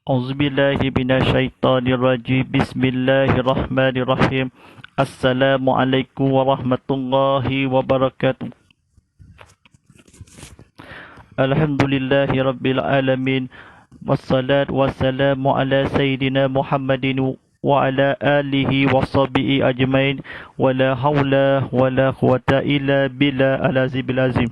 Auzubillahi minasyaitonirrajim. Bismillahirrahmanirrahim. Assalamualaikum warahmatullahi wabarakatuh. Alhamdulillahi rabbil alamin. Wassalatu wassalamu ala sayyidina Muhammadin wa ala alihi wa sahbihi ajmain. Wala hawla wala quwata illa billah al-azimil azim.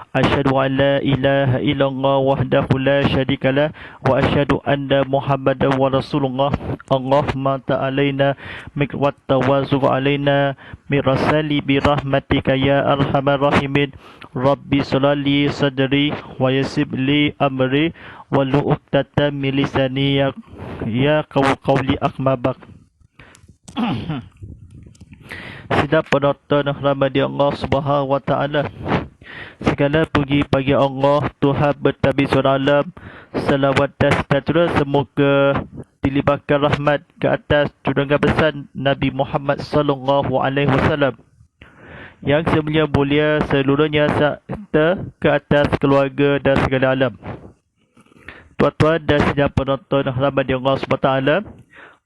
Asyhadu an la ilaha illallah wahdahu la syarika lah wa asyhadu anna Muhammadan wa rasulullah. Allahumma ta'alaina mikwat tawazuq alaina mirasali birahmatika ya arhamar rahimin. Rabbi salli sadri wa yassir li amri wahlul 'uqdatam min lisani ya qawli akmabak. Sedap penonton rahmati Allah Subhanahu wa taala. Segala puji bagi Allah Tuhan bertabis alam. Salawat dan sejahtera semoga dilimpahkan rahmat ke atas junjungan besar Nabi Muhammad sallallahu alaihi wasallam yang semulia-mulia seluruhnya serta ke atas keluarga dan segala alam. Tuan-tuan dan sedang penonton rahmati Allah SWT,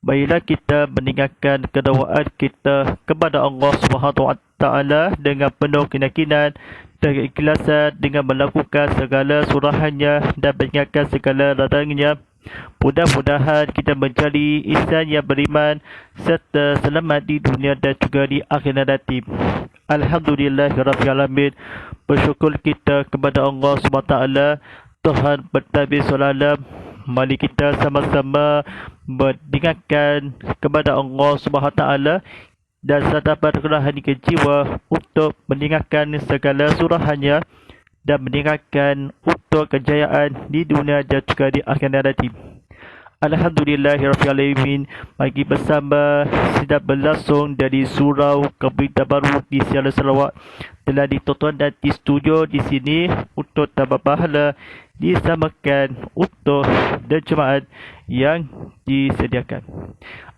baiklah kita meninggalkan kedoaan kita kepada Allah SWT dengan penuh keyakinan dan keikhlasan, dengan melakukan segala surahannya dan mengingatkan segala larangannya. Mudah-mudahan kita mencari insan yang beriman serta selamat di dunia dan juga di akhirat nanti. Alhamdulillahirabbil alamin. Bersyukur kita kepada Allah SWT, Tuhan bertabis alam. Mari kita sama-sama mendengarkan kepada Allah SWT dan sadapat rohani ke jiwa untuk mendengarkan segala surahannya dan mendengarkan untuk kejayaan di dunia dan juga di akhirat nanti. Alhamdulillahirabbil alamin. Mari bersama sedang berlangsung dari surau Keberita Baru di Siara Sarawak telah ditonton dan di studio di sini untuk tambah pahala disamakan untuk jemaat yang disediakan.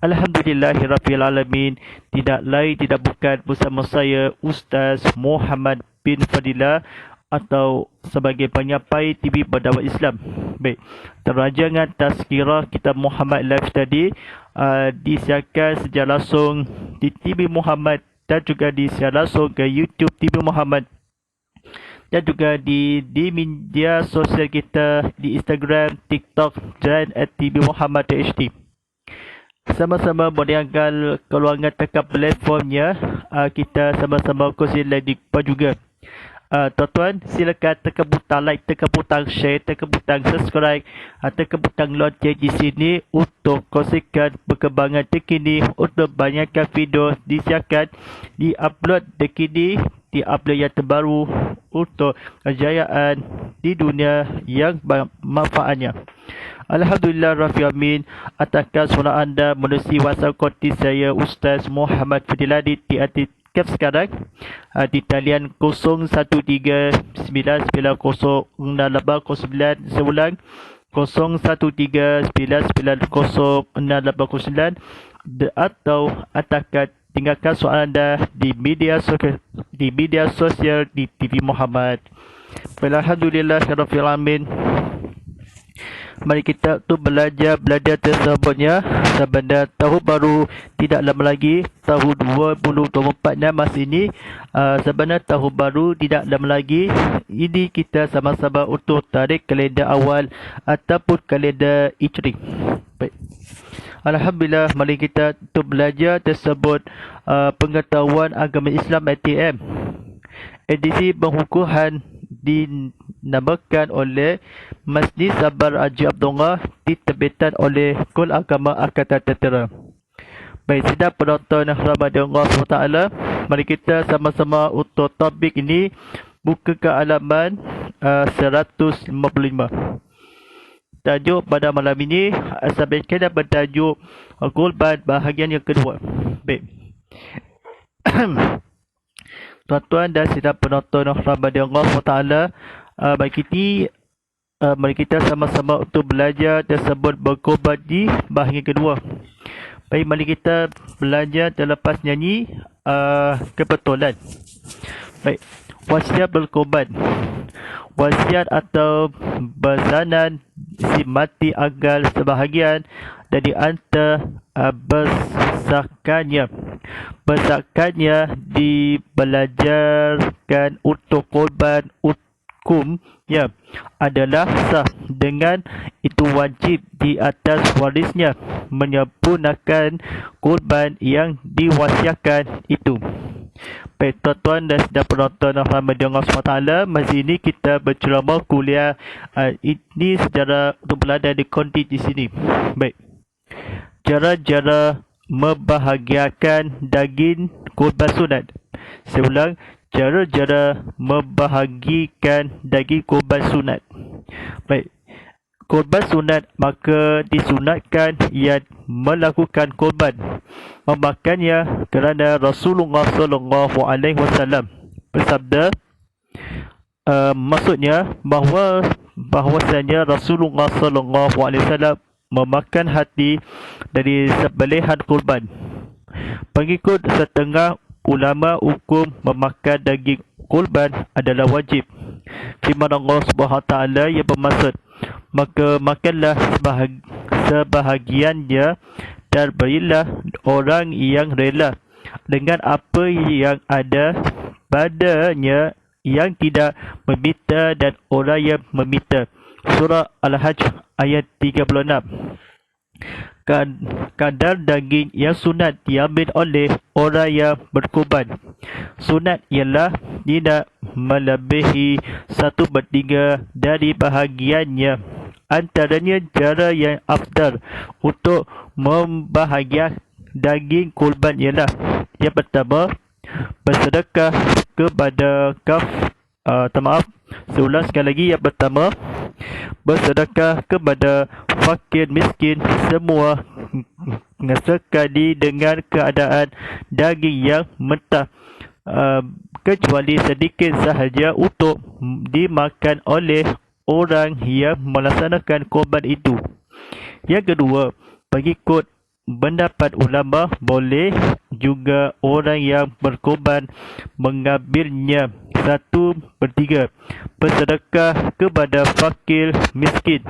Alhamdulillahirabbil alamin. Tidak lain tidak bukan bersama saya Ustaz Muhammad bin Fadilah atau sebagai penyampai TV Berdakwah Islam. Baik, rancangan Tazkirah Kitab Muhammad Live tadi disiarkan secara langsung di TV Muhammad dan juga disiarkan langsung ke YouTube TV Muhammad dan juga di media sosial kita di Instagram, TikTok dan TV Muhammad HD. Sama-sama mendengarkan keluangan tekap platformnya, kita sama-sama kongsi lagi juga. Tuan-tuan, silakan tekan butang like, tekan butang share, tekan butang subscribe, tekan butang lonceng di sini untuk kongsikan perkembangan terkini, untuk banyakkan video disiarkan, di-upload terkini, di-upload yang terbaru untuk kejayaan di dunia yang manfaatnya. Alhamdulillah Rabbil Alamin. Atas suara anda menerusi WhatsApp konti saya Ustaz Muhammad Fadilah di aktif sekarang di talian 0139906809 seulang 0139906809 atau atakan tinggalkan soalan anda di media sosial di TV Muhammad. Alhamdulillahirabbil alamin. Mari kita tu belajar tersebutnya. Sebenarnya tahun baru tidak lama lagi, tahun 2024 masa ini. Sebenarnya tahun baru tidak lama lagi. Ini kita sama-sama untuk tarik kalender awal ataupun kalender Hijri. Baik. Alhamdulillah, mari kita tu belajar tersebut pengetahuan agama Islam ATM. Edisi pengukuhan dinamakan oleh Masjid Sabar Haji Abdullah, diterbitan oleh Kul Agama Angkatan Tentera. Baik, sedang penonton rahmat Allah SWT, mari kita sama-sama untuk topik ini buka ke halaman 155. Tajuk pada malam ini sampaikan bertajuk Gulban bahagian yang kedua. Baik. Tuan-tuan dan sedang penonton rahmat Allah SWT, mari kita sama-sama untuk belajar tersebut berkorban di bahagian kedua. Baik, mari kita belajar terlepas nyanyi kebetulan. Baik. Wasiat berkorban. Wasiat atau besanan si mati agar sebahagian dari harta besakannya dibelajarkan untuk korban hukumnya adalah sah. Dengan itu wajib di atas warisnya menyempurnakan korban yang diwasiatkan itu. Baik, tuan-tuan dan sedang penonton yang rahmati Allah SWT, masa ini kita berceramah kuliah ini secara untuk berada di konti di sini. Baik, cara-cara membahagiakan daging korban sunat. Saya ulang, cara-cara membahagikan daging korban sunat. Baik, korban sunat maka disunatkan ia melakukan korban memakannya kerana Rasulullah SAW bersabda, maksudnya bahwasanya Rasulullah SAW memakan hati dari sembelihan korban. Pengikut setengah ulama, hukum memakan daging korban adalah wajib. Firman Allah SWT yang bermaksud, maka makanlah sebahagiannya dan berilah orang yang rela dengan apa yang ada padanya yang tidak meminta dan orang yang meminta. Surah Al-Hajj ayat 36. Kadar daging yang sunat diambil oleh orang yang berkorban. Sunat ialah tidak melebihi 1/3 dari bahagiannya. Antaranya cara yang afdal untuk membahagiakan daging korban ialah: yang pertama, bersedekah kepada seulang sekali lagi. Yang pertama, bersedekah kepada fakir miskin semua sekali dengan keadaan daging yang mentah, kecuali sedikit sahaja untuk dimakan oleh orang yang melaksanakan korban itu. Yang kedua, mengikut pendapat ulama, boleh juga orang yang berkorban mengambilnya 1/3, bersedekah kepada fakir miskin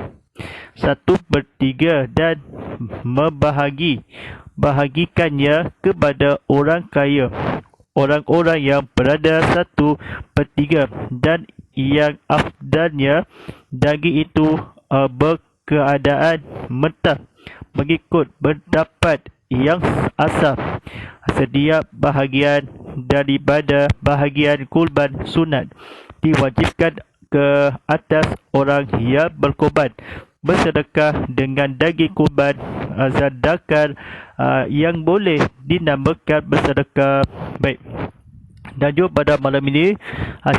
1/3 dan bahagikannya kepada orang kaya, orang-orang yang berada 1/3, dan yang afdalnya daging itu berkeadaan mentah. Mengikut pendapat yang asal, setiap bahagian daripada bahagian korban sunat diwajibkan ke atas orang yang berkorban. Bersedekah dengan daging korban sedekah yang boleh dinamakan bersedekah. Baik, dan juga pada malam ini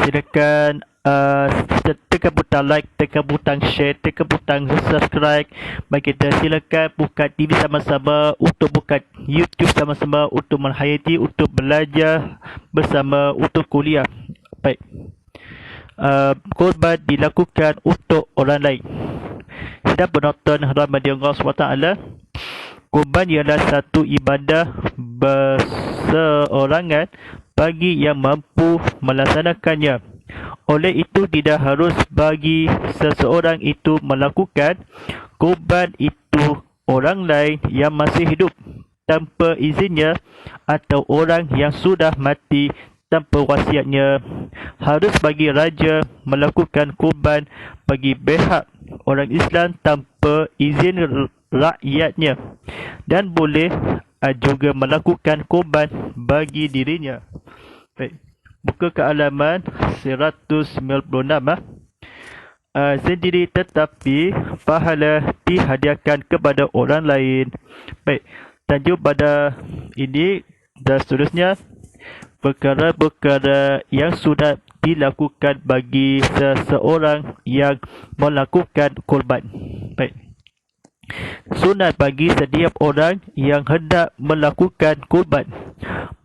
silakan tekan butang like, tekan butang share, tekan butang subscribe. Mari kita silakan buka TV sama-sama, untuk buka YouTube sama-sama, untuk menghayati, untuk belajar bersama, untuk kuliah. Baik, korban dilakukan untuk orang lain. Sedang penonton rahmati Allah SWT, korban ialah satu ibadah berseorangan bagi yang mampu melaksanakannya. Oleh itu, tidak harus bagi seseorang itu melakukan korban itu orang lain yang masih hidup tanpa izinnya, atau orang yang sudah mati tanpa wasiatnya. Harus bagi raja melakukan korban bagi pihak orang Islam tanpa izin rakyatnya, dan boleh juga melakukan korban bagi dirinya. Baik, buka ke halaman 196 sendiri, tetapi pahala dihadiahkan kepada orang lain. Baik, tajuk pada ini dan seterusnya, perkara-perkara yang sudah dilakukan bagi seseorang yang melakukan korban. Baik, sunat bagi setiap orang yang hendak melakukan korban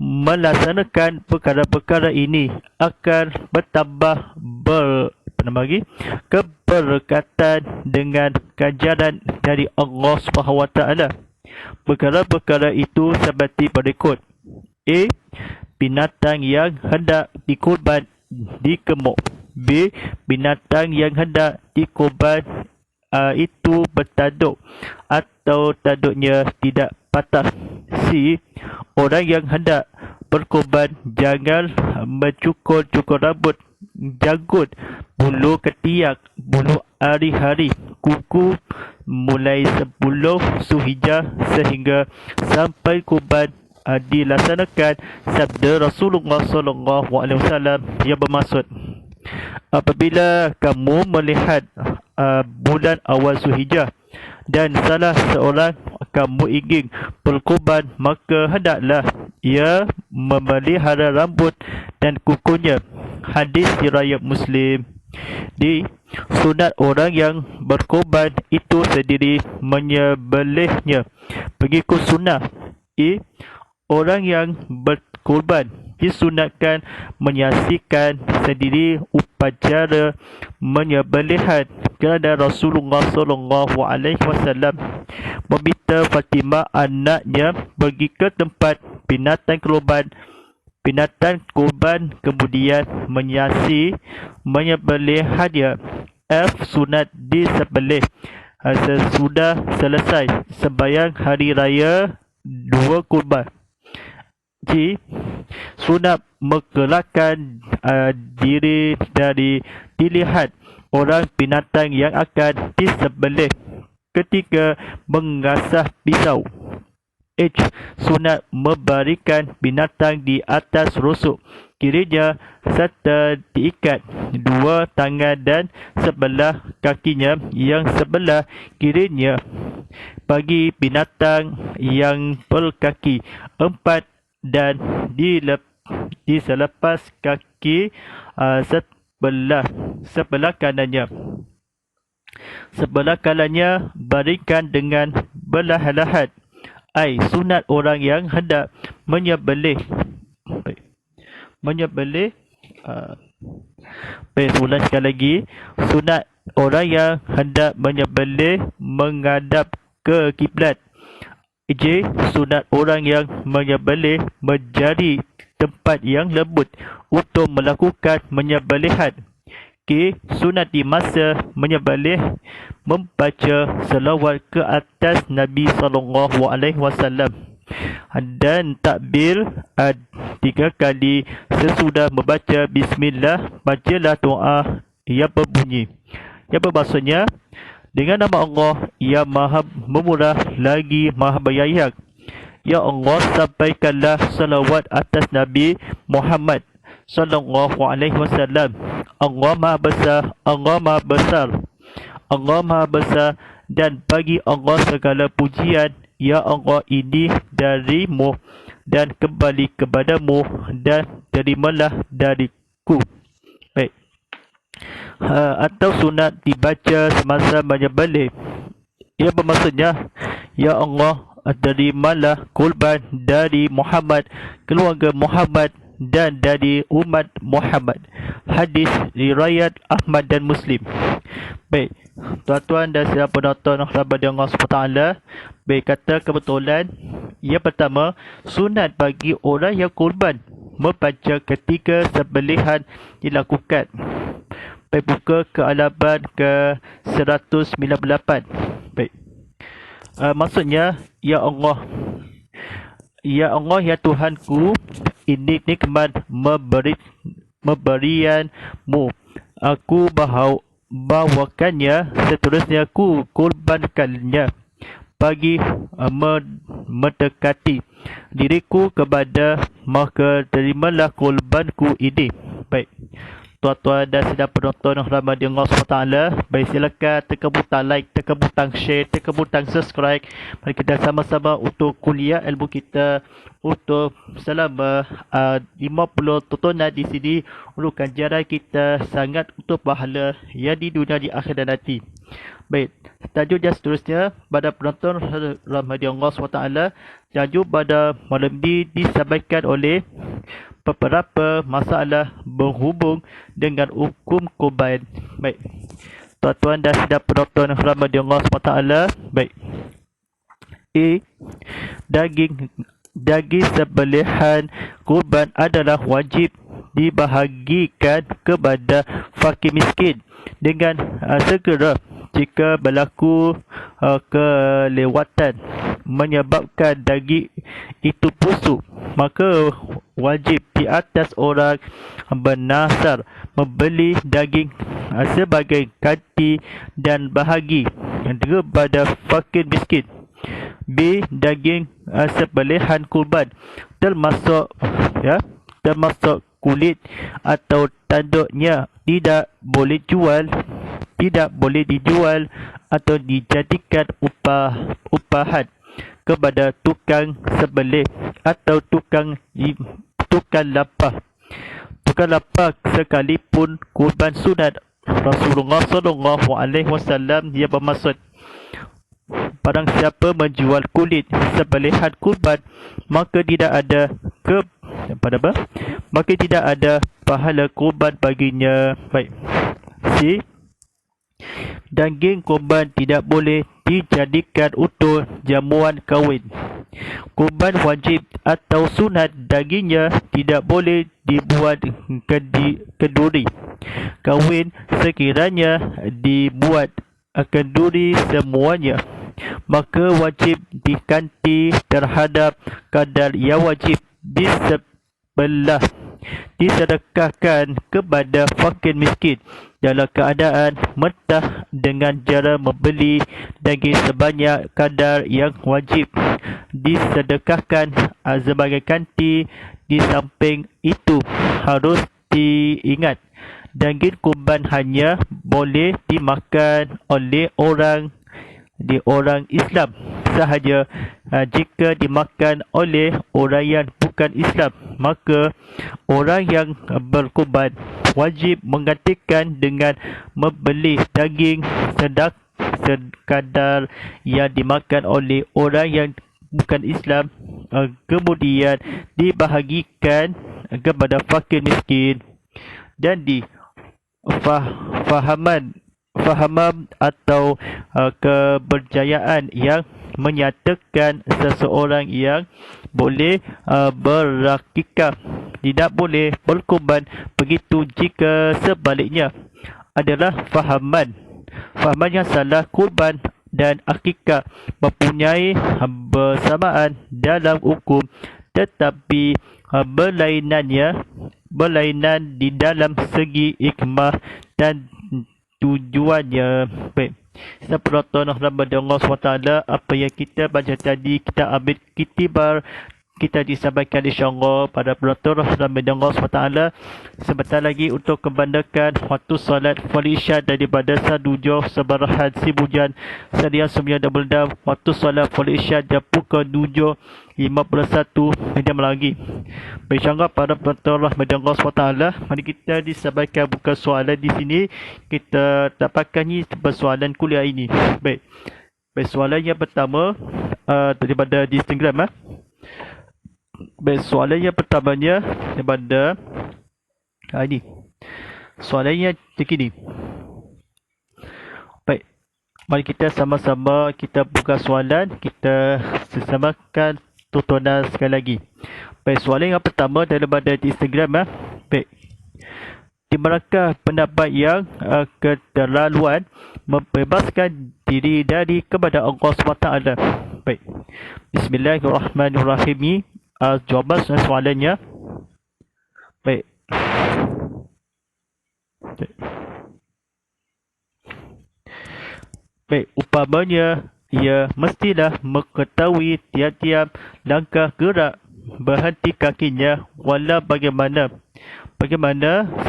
melaksanakan perkara-perkara ini akan bertambah keberkatan dengan ganjaran dari Allah SWT. Perkara-perkara itu seperti berikut: A. Binatang yang hendak dikorban dikemuk. B. Binatang yang hendak dikorban itu bertanduk atau tanduknya tidak patah. C. Orang yang hendak berkorban jangan mencukur-cukur rambut, janggut, bulu ketiak, bulu ari-hari, kuku mulai 10 Zulhijjah sehingga sampai kurban dilaksanakan. Sabda Rasulullah SAW yang bermaksud, apabila kamu melihat bulan awal Zulhijjah dan salah seorang kamu ingin berkorban, maka hendaklah ia memelihara rambut dan kukunya. Hadis riwayat Muslim. D. Sunat orang yang berkorban itu sendiri menyembelihnya pengikut sunnah. E. Orang yang berkorban disunatkan menyaksikan sendiri upacara menyembelihan kerana Rasulullah SAW meminta Fatimah anaknya pergi ke tempat binatang korban kemudian menyaksi menyembelihannya. F. Sunat disembelih sesudah selesai sembahyang hari raya dua kurban. G. Sunat mengelakkan diri dari dilihat orang binatang yang akan disembelih ketika mengasah pisau. H. Sunat membarikan binatang di atas rusuk kirinya serta diikat dua tangan dan sebelah kakinya yang sebelah kirinya bagi binatang yang berkaki empat dan diselepas kaki sebelah kanannya. Sebelah kanannya baringkan dengan berlahan-lahan. I. Sunat orang yang hendak menyembelih. Ulang sekali lagi. Sunat orang yang hendak menyembelih menghadap ke kiblat. J. Sunat orang yang menyembelih mencari tempat yang lembut untuk melakukan menyembelihan. K. Sunat di masa menyembelih membaca selawat ke atas Nabi SAW dan takbir 3 kali sesudah membaca Bismillah. Bacalah doa yang berbunyi, yang bermaksudnya, dengan nama Allah yang maha memurah lagi maha penyayang. Ya Allah, sampaikanlah salawat atas Nabi Muhammad SAW. Allah maha besar, Allah maha besar, Allah maha besar, dan bagi Allah segala pujian. Ya Allah, ini darimu dan kembali kepadamu, dan terimalah dariku. Baik. Atau sunat dibaca semasa menyembelih. Ia bermaksudnya, ya Allah, terimalah kurban dari Muhammad, keluarga Muhammad, dan dari umat Muhammad. Hadis riwayat Ahmad dan Muslim. Baik, tuan-tuan dan saudara penonton rahmat Allah SWT. Baik, kata kebetulan yang pertama, sunat bagi orang yang kurban membaca ketika sembelihan dilakukan. Baik, buka ke halaman ke 198. Baik. Maksudnya, ya Allah, ya Allah, ya Tuhanku, ini nikmat memberianmu. Aku bawakannya, seterusnya aku kurbankannya bagi mendekati diriku kepada, maka terimalah kurbanku ini. Baik, tuan-tuan dan saudara penonton rahmat Allah SWT. Baik, silakan tekan butang like, tekan butang share, tekan butang subscribe. Mari kita sama-sama untuk kuliah ilmu kita untuk selama 50 tontonan di sini, untuk ganjaran kita sangat untuk pahala yang di dunia di akhirat nanti. Baik, tajuk yang seterusnya pada penonton rahmat Allah SWT. Tajuk pada malam ini disampaikan oleh beberapa masalah berhubung dengan hukum kurban. Baik, tuan-tuan dan saudara penonton rahmat Allah SWT. Baik. A. Daging sembelihan kurban adalah wajib dibahagikan kepada fakir miskin dengan segera. Jika berlaku kelewatan menyebabkan daging itu busuk, maka wajib di atas orang bernasar membeli daging sebagai ganti dan bahagi kepada fakir miskin. B. Daging sembelihan kurban termasuk kulit atau tanduknya tidak boleh dijual atau dijadikan upahan kepada tukang sembelih atau tukang lapah. Tukang lapah sekalipun kurban sunat. Rasulullah SAW dia bermaksud, barang siapa menjual kulit sembelihan kurban, maka tidak ada pahala kurban baginya. Baik. C. Daging kurban tidak boleh dijadikan untuk jamuan kahwin. Kurban wajib atau sunat dagingnya tidak boleh dibuat kenduri kahwin. Sekiranya dibuat kenduri semuanya, maka wajib diganti terhadap kadar yang wajib disedekahkan kepada fakir miskin dalam keadaan mentah dengan cara membeli daging sebanyak kadar yang wajib disedekahkan sebagai ganti. Di samping itu harus diingat, daging kurban hanya boleh dimakan oleh orang Islam sahaja. Jika dimakan oleh orang yang bukan Islam, maka orang yang berkurban wajib menggantikan dengan membeli daging sekadar yang dimakan oleh orang yang bukan Islam, kemudian dibahagikan kepada fakir miskin. Dan di fahaman atau keberjayaan yang menyatakan seseorang yang boleh berakikah tidak boleh berkurban, begitu jika sebaliknya adalah fahaman yang salah. Kurban dan akikah mempunyai bersamaan dalam hukum, tetapi berlainan di dalam segi hikmah dan tujuannya. Baik, kita penonton rahmat Allah SWT, apa yang kita baca tadi kita ambil iktibar, kita disampaikan insyaAllah pada penonton rahmat Allah SWT. Sebentar lagi untuk kebandakan waktu solat Fardhu Isyak daripada Sadujo Sebarahan Sibujan Serian 9 waktu solat Fardhu Isyak jam pukul 7.51 lagi. InsyaAllah pada penonton rahmat Allah SWT, mari kita disampaikan bukan soalan di sini. Kita dapatkan ni persoalan kuliah ini. Baik, soalan yang pertama daripada di Instagram. Baik, soalan yang pertamanya daripada ini. Soalannya begini. Baik, mari kita sama-sama kita buka soalan, kita sesamakan tontonan sekali lagi. Baik, soalan yang pertama daripada di Instagram. Baik, di manakah pendapat yang keterlaluan membebaskan diri dari kepada Allah SWT? Baik, Bismillahirrahmanirrahim. Jawapan soalannya. Baik. Baik, umpamanya ia mestilah mengetahui tiap-tiap langkah gerak berhenti kakinya walau bagaimana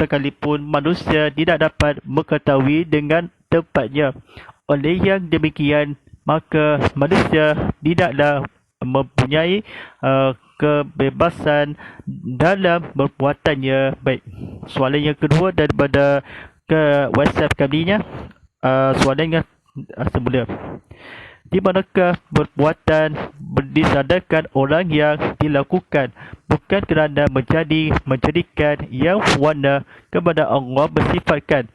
sekalipun manusia tidak dapat mengetahui dengan tepatnya. Oleh yang demikian, maka manusia tidaklah mempunyai kebebasan dalam perbuatannya. Baik, soalan yang kedua daripada ke WhatsApp kami nya. Soalan yang semula, di manakah perbuatan disadarkan orang yang dilakukan bukan kerana menjadikan yang warna kepada Allah bersifatkan?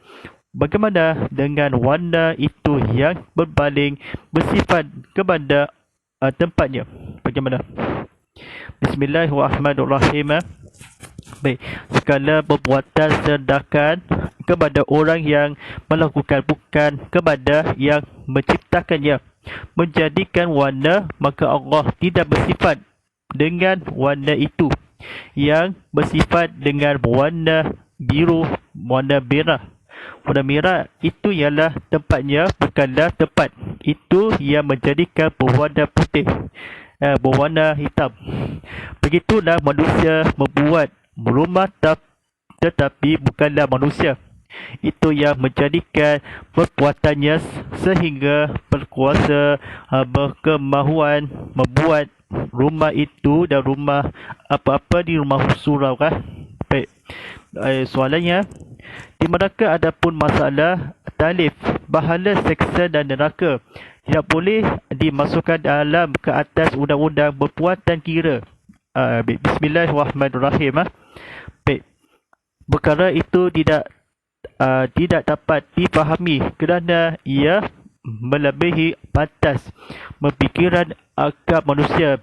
Bagaimana dengan warna itu yang berbaling bersifat kepada tempatnya? Bagaimana? Bismillahirrahmanirrahim. Baik, segala perbuatan sedangkan kepada orang yang melakukan, bukan kepada yang menciptakannya. Menjadikan warna, maka Allah tidak bersifat dengan warna itu, yang bersifat dengan warna biru, warna merah. Warna merah itu ialah tempatnya, bukanlah tempat itu yang menjadikan berwarna putih, berwarna hitam. Begitulah manusia membuat rumah tetapi bukanlah manusia itu yang menjadikan perbuatannya sehingga berkuasa berkemahuan membuat rumah itu dan rumah apa-apa di rumah surau kah? Baik. Soalannya, di manakah ada pun masalah talif, bahala, seksa dan neraka tidak boleh dimasukkan dalam ke atas undang-undang berpuatan kira. Bismillahirrahmanirrahim. Baik. Perkara itu tidak dapat difahami kerana ia melebihi batas pemikiran akal manusia.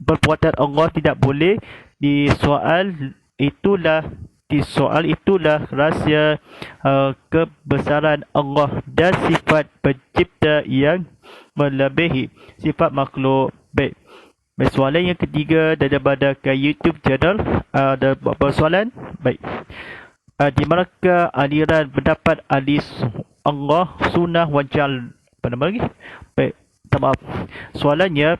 Perbuatan Allah tidak boleh disoal. Itulah rahsia kebesaran Allah dan sifat pencipta yang melebihi sifat makhluk. Baik. Soalan yang ketiga daripada ke YouTube channel, ada beberapa soalan. Baik. Di manakah aliran pendapat ahli Allah sunnah wal jamaah? Apa nama lagi? Baik, minta maaf. Soalannya,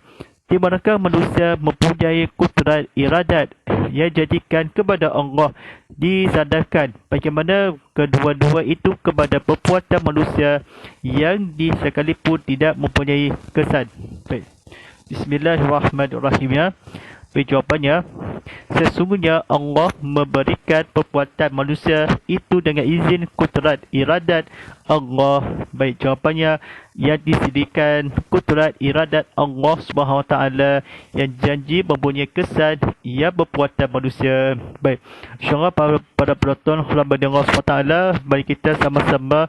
di manakah manusia mempunyai kudrat iradat yang jadikan kepada Allah disandarkan? Bagaimana kedua-dua itu kepada perbuatan manusia yang sekalipun tidak mempunyai kesan? Baik. Bismillahirrahmanirrahim. Ya. Jawapannya, sesungguhnya Allah memberikan perbuatan manusia itu dengan izin kudrat iradat Allah. Baik, jawapannya, yang disediakan kudrat iradat Allah SWT yang janji mempunyai kesan ia perbuatan manusia. Baik, insyaAllah pada penonton khidmat Allah SWT, mari kita sama-sama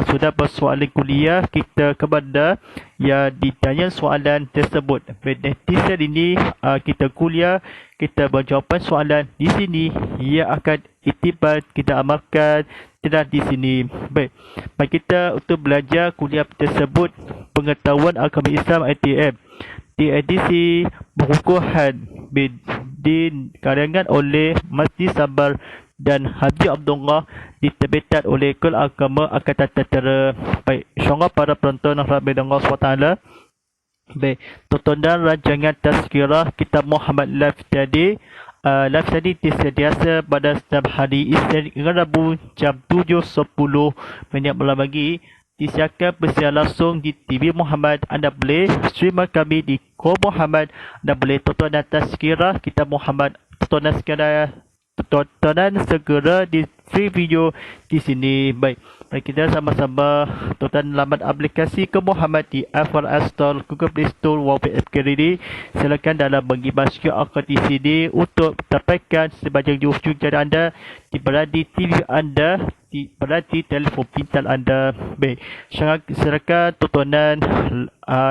sudah bersoalan kuliah kita kepada yang ditanya soalan tersebut. Netizen ini kita kuliah, kita berjawapan soalan di sini, ia akan iktibar kita amalkan tidak di sini. Baik, mari kita untuk belajar kuliah tersebut, pengetahuan agama Islam ITM, di edisi pengukuhan dikarangan oleh Masjid Sabar dan Haji Abdullah, diterbitkan oleh Kul Agama Angkatan Tentera. Baik, insyaAllah para penonton rahmat Allah SWT. Baik, tontonan rancangan tazkirah kitab Muhammad live tadi. Live tadi disediasa pada setiap hari Isnin Rabu jam 7.10 malam pagi. Disiarkan bersiar langsung di TV Muhammad. Anda boleh stream kami di Ko Muhammad. Anda boleh tontonan tazkirah kitab Muhammad, tontonan segera di free video di sini. Baik, mari kita sama-sama tonton laman aplikasi Ko Muhammad di Apple App Store, Google Play Store, maupun App Gallery. Silakan dalam mengimbas QR code di sini untuk dapatkan sebanyak di ujung jari anda, di TV anda, di telefon pintar anda. Baik, silakan tontonan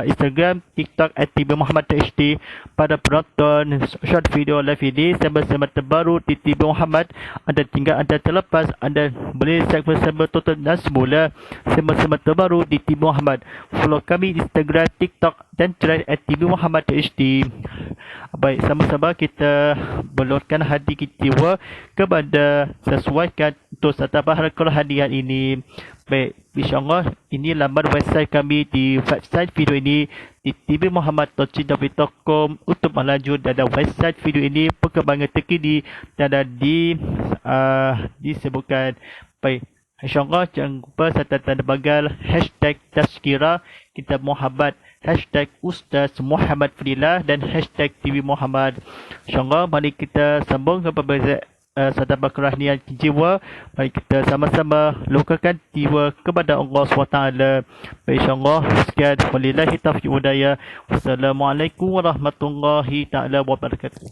Instagram, TikTok @TV Muhammad HD pada penonton short video live ini sama-sama terbaru di TV Muhammad. Anda tinggal anda terlepas, anda boleh sama-sama tontonan semula sama-sama terbaru di TV Muhammad. Follow kami di Instagram, TikTok dan Thread @TV Muhammad HD. Baik, sama-sama kita belurkan hadiah kita kepada sesuaikan untuk satabahan hadiah ini. Baik, insyaAllah ini laman website kami di website video ini di tvmuhammad.com untuk melanjut dalam website video ini perkembangan terkini dan disebutkan. Baik, insyaAllah jangan lupa serta tanda bagal hashtag tazkirah kitab Muhammad, hashtag Ustaz Muhammad Fadilah dan hashtag TV Muhammad. InsyaAllah mari kita sambung kepada sadar kerahnian jiwa. Mari kita sama-sama lukakan jiwa kepada Allah SWT. Baik, insyaAllah sekian. Walillahi taufiq hidayah. Wassalamualaikum warahmatullahi ta'ala wabarakatuh.